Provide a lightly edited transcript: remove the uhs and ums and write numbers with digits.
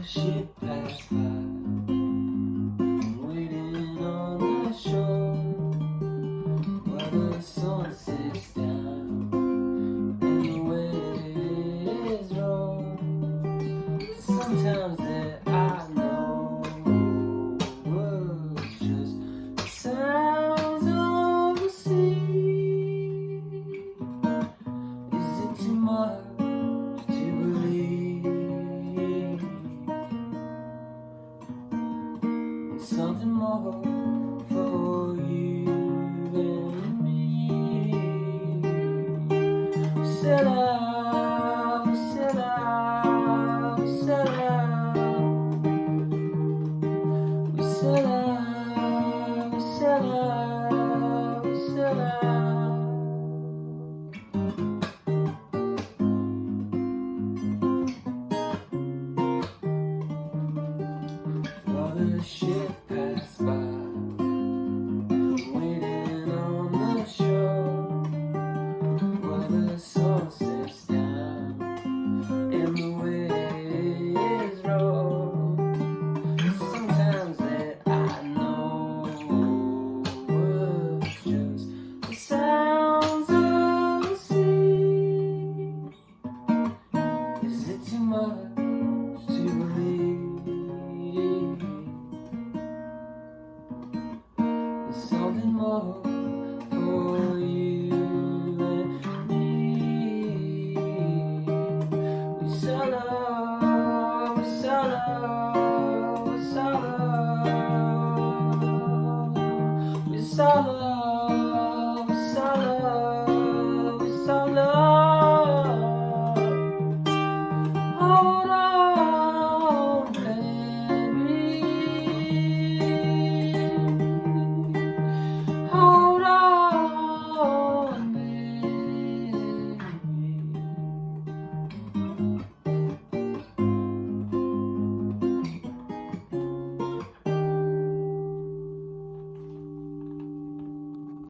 the ship passed by, waiting on the shore where the sun sits down and the waves roll. Sometimes that I know was just the sounds of the sea. Is it too much to believe in something more for you and me? Set out, set out, set out. We set out, set out, set out. While the ship passed by, waiting on the shore where the sun sets down and the waves roll. Sometimes that I know was just the sounds of the sea. Is it too much to believe